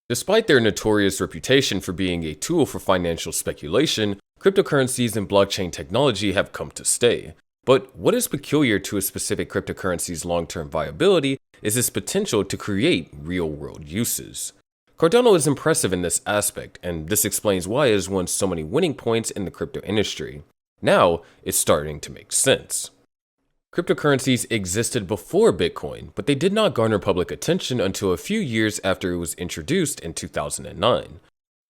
Despite their notorious reputation for being a tool for financial speculation, cryptocurrencies and blockchain technology have come to stay. But what is peculiar to a specific cryptocurrency's long-term viability is its potential to create real-world uses. Cardano is impressive in this aspect, and this explains why it has won so many winning points in the crypto industry. Now, it's starting to make sense. Cryptocurrencies existed before Bitcoin, but they did not garner public attention until a few years after it was introduced in 2009.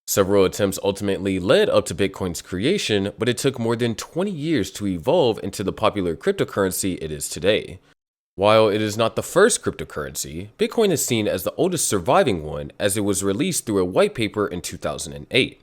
Several attempts ultimately led up to Bitcoin's creation, but it took more than 20 years to evolve into the popular cryptocurrency it is today. While it is not the first cryptocurrency, Bitcoin is seen as the oldest surviving one as it was released through a white paper in 2008.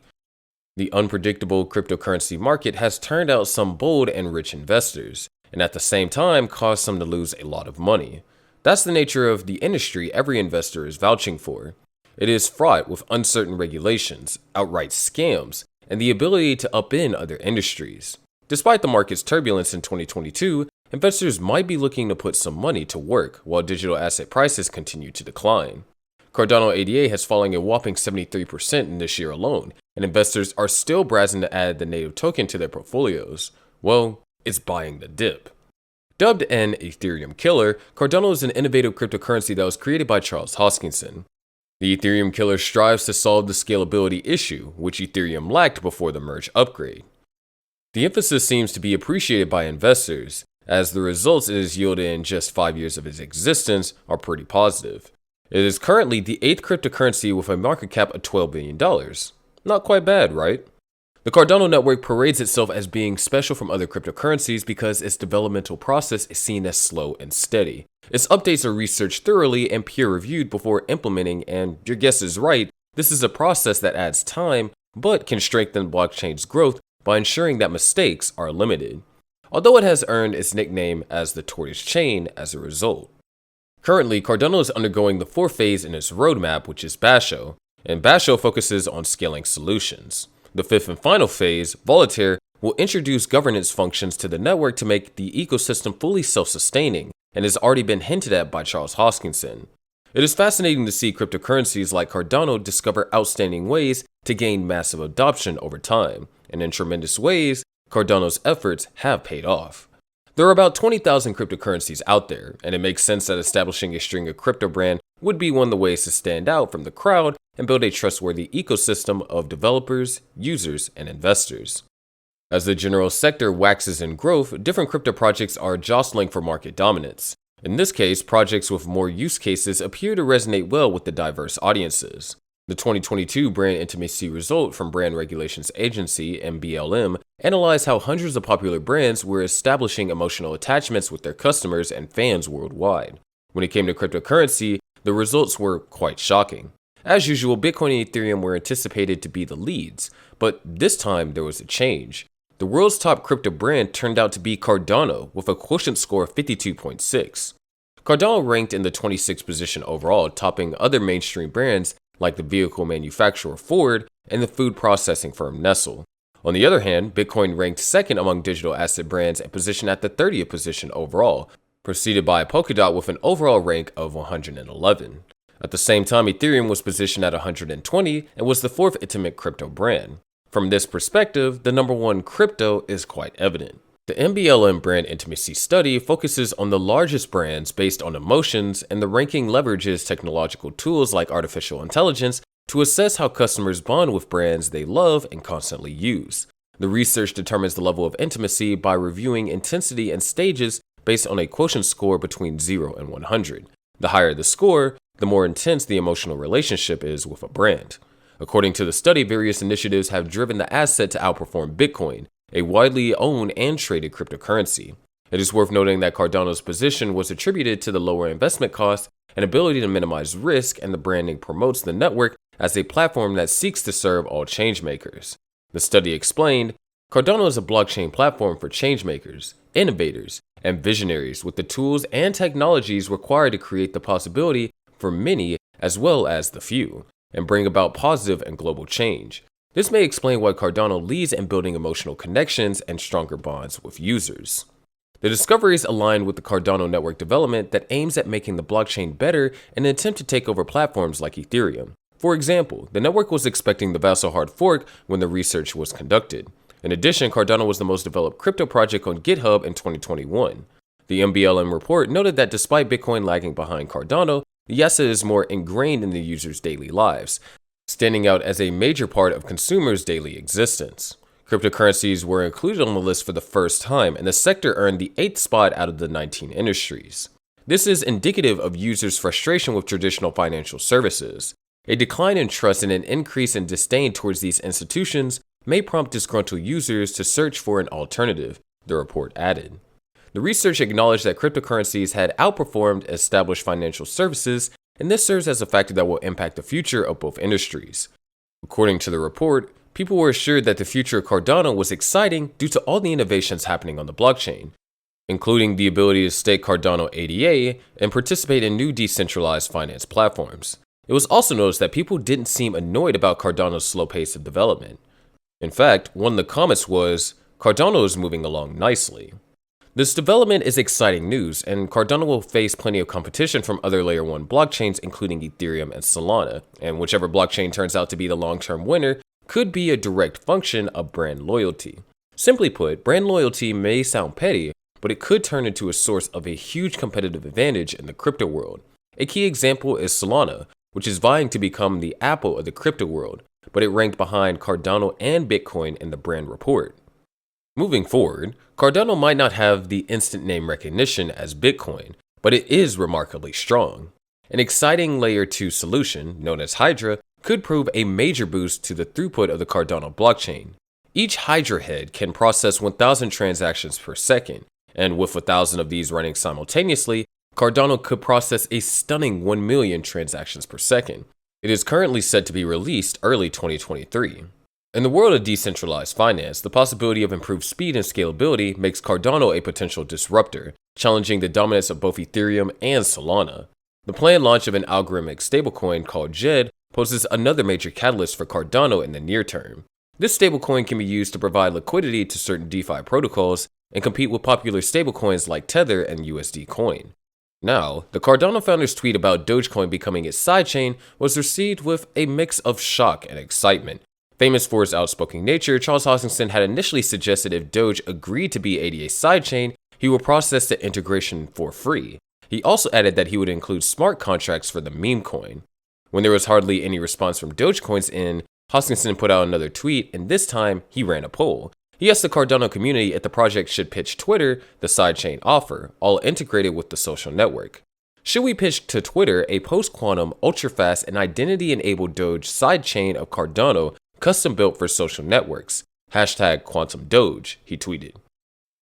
The unpredictable cryptocurrency market has turned out some bold and rich investors, and at the same time caused some to lose a lot of money. That's the nature of the industry every investor is vouching for. It is fraught with uncertain regulations, outright scams, and the ability to upend other industries. Despite the market's turbulence in 2022, investors might be looking to put some money to work while digital asset prices continue to decline. Cardano ADA has fallen a whopping 73% in this year alone, and investors are still browsing to add the native token to their portfolios. Well, it's buying the dip. Dubbed an Ethereum killer, Cardano is an innovative cryptocurrency that was created by Charles Hoskinson. The Ethereum killer strives to solve the scalability issue, which Ethereum lacked before the merge upgrade. The emphasis seems to be appreciated by investors, as the results it has yielded in just 5 years of its existence are pretty positive. It is currently the 8th cryptocurrency with a market cap of $12 billion. Not quite bad, right? The Cardano network parades itself as being special from other cryptocurrencies because its developmental process is seen as slow and steady. Its updates are researched thoroughly and peer-reviewed before implementing, and your guess is right, this is a process that adds time, but can strengthen blockchain's growth by ensuring that mistakes are limited. Although it has earned its nickname as the tortoise chain as a result. Currently, Cardano is undergoing the 4th phase in its roadmap, which is Basho, and Basho focuses on scaling solutions. The 5th and final phase, Voltaire, will introduce governance functions to the network to make the ecosystem fully self-sustaining, and has already been hinted at by Charles Hoskinson. It is fascinating to see cryptocurrencies like Cardano discover outstanding ways to gain massive adoption over time, and in tremendous ways, Cardano's efforts have paid off. There are about 20,000 cryptocurrencies out there, and it makes sense that establishing a string of crypto brand would be one of the ways to stand out from the crowd and build a trustworthy ecosystem of developers, users, and investors. As the general sector waxes in growth, different crypto projects are jostling for market dominance. In this case, projects with more use cases appear to resonate well with the diverse audiences. The 2022 Brand Intimacy Result from Brand Regulations Agency, (BLM), analyzed how hundreds of popular brands were establishing emotional attachments with their customers and fans worldwide. When it came to cryptocurrency, the results were quite shocking. As usual, Bitcoin and Ethereum were anticipated to be the leads, but this time there was a change. The world's top crypto brand turned out to be Cardano with a quotient score of 52.6. Cardano ranked in the 26th position overall, topping other mainstream brands like the vehicle manufacturer Ford and the food processing firm Nestle. On the other hand, Bitcoin ranked second among digital asset brands and positioned at the 30th position overall, preceded by Polkadot with an overall rank of 111. At the same time, Ethereum was positioned at 120 and was the 4th intimate crypto brand. From this perspective, the number one crypto is quite evident. The BLM Brand Intimacy Study focuses on the largest brands based on emotions, and the ranking leverages technological tools like artificial intelligence to assess how customers bond with brands they love and constantly use. The research determines the level of intimacy by reviewing intensity and stages based on a quotient score between 0 and 100. The higher the score, the more intense the emotional relationship is with a brand. According to the study, various initiatives have driven the asset to outperform Bitcoin, a widely owned and traded cryptocurrency. It is worth noting that Cardano's position was attributed to the lower investment cost and ability to minimize risk, and the branding promotes the network as a platform that seeks to serve all changemakers. The study explained, Cardano is a blockchain platform for changemakers, innovators, and visionaries with the tools and technologies required to create the possibility for many as well as the few, and bring about positive and global change. This may explain why Cardano leads in building emotional connections and stronger bonds with users. The discoveries align with the Cardano network development that aims at making the blockchain better in an attempt to take over platforms like Ethereum. For example, the network was expecting the Vassal hard fork when the research was conducted. In addition, Cardano was the most developed crypto project on GitHub in 2021. The MBLM report noted that despite Bitcoin lagging behind Cardano, the asset is more ingrained in the users' daily lives, standing out as a major part of consumers' daily existence. Cryptocurrencies were included on the list for the first time, and the sector earned the 8th spot out of the 19 industries. This is indicative of users' frustration with traditional financial services. A decline in trust and an increase in disdain towards these institutions may prompt disgruntled users to search for an alternative, the report added. The research acknowledged that cryptocurrencies had outperformed established financial services, and this serves as a factor that will impact the future of both industries. According to the report, people were assured that the future of Cardano was exciting due to all the innovations happening on the blockchain, including the ability to stake Cardano ADA and participate in new decentralized finance platforms. It was also noticed that people didn't seem annoyed about Cardano's slow pace of development. In fact, one of the comments was, "Cardano is moving along nicely." This development is exciting news, and Cardano will face plenty of competition from other Layer 1 blockchains, including Ethereum and Solana, and whichever blockchain turns out to be the long-term winner could be a direct function of brand loyalty. Simply put, brand loyalty may sound petty, but it could turn into a source of a huge competitive advantage in the crypto world. A key example is Solana, which is vying to become the Apple of the crypto world, but it ranked behind Cardano and Bitcoin in the brand report. Moving forward, Cardano might not have the instant name recognition as Bitcoin, but it is remarkably strong. An exciting Layer 2 solution, known as Hydra, could prove a major boost to the throughput of the Cardano blockchain. Each Hydra head can process 1,000 transactions per second, and with 1,000 of these running simultaneously, Cardano could process a stunning 1 million transactions per second. It is currently set to be released early 2023. In the world of decentralized finance, the possibility of improved speed and scalability makes Cardano a potential disruptor, challenging the dominance of both Ethereum and Solana. The planned launch of an algorithmic stablecoin called JED poses another major catalyst for Cardano in the near term. This stablecoin can be used to provide liquidity to certain DeFi protocols and compete with popular stablecoins like Tether and USD Coin. Now, the Cardano founder's tweet about Dogecoin becoming its sidechain was received with a mix of shock and excitement. Famous for his outspoken nature, Charles Hoskinson had initially suggested if Doge agreed to be ADA's sidechain, he would process the integration for free. He also added that he would include smart contracts for the meme coin. When there was hardly any response from Dogecoin's end, Hoskinson put out another tweet, and this time he ran a poll. He asked the Cardano community if the project should pitch Twitter the sidechain offer, all integrated with the social network. Should we pitch to Twitter a post-quantum, ultra-fast, and identity-enabled Doge sidechain of Cardano custom built for social networks? #QuantumDoge, he tweeted.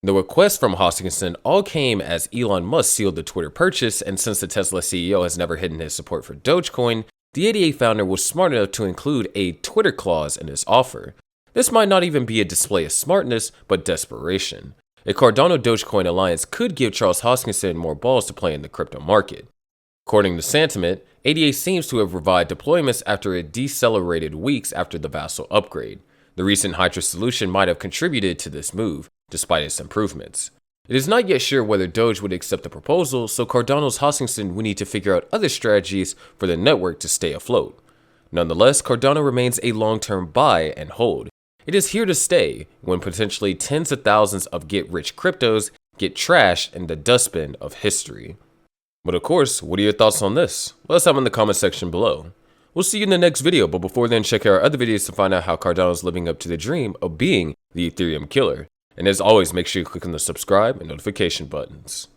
The request from Hoskinson all came as Elon Musk sealed the Twitter purchase, and since the Tesla CEO has never hidden his support for Dogecoin, the ADA founder was smart enough to include a Twitter clause in his offer. This might not even be a display of smartness, but desperation. A Cardano-Dogecoin alliance could give Charles Hoskinson more balls to play in the crypto market. According to Sentiment, ADA seems to have revived deployments after it decelerated weeks after the Vassal upgrade. The recent Hydra solution might have contributed to this move, despite its improvements. It is not yet sure whether Doge would accept the proposal, so Cardano's Hoskinson would need to figure out other strategies for the network to stay afloat. Nonetheless, Cardano remains a long-term buy and hold. It is here to stay when potentially tens of thousands of get-rich cryptos get trashed in the dustbin of history. But of course, what are your thoughts on this? Let us have in the comment section below. We'll see you in the next video, but before then, check out our other videos to find out how Cardano is living up to the dream of being the Ethereum killer. And as always, make sure you click on the subscribe and notification buttons.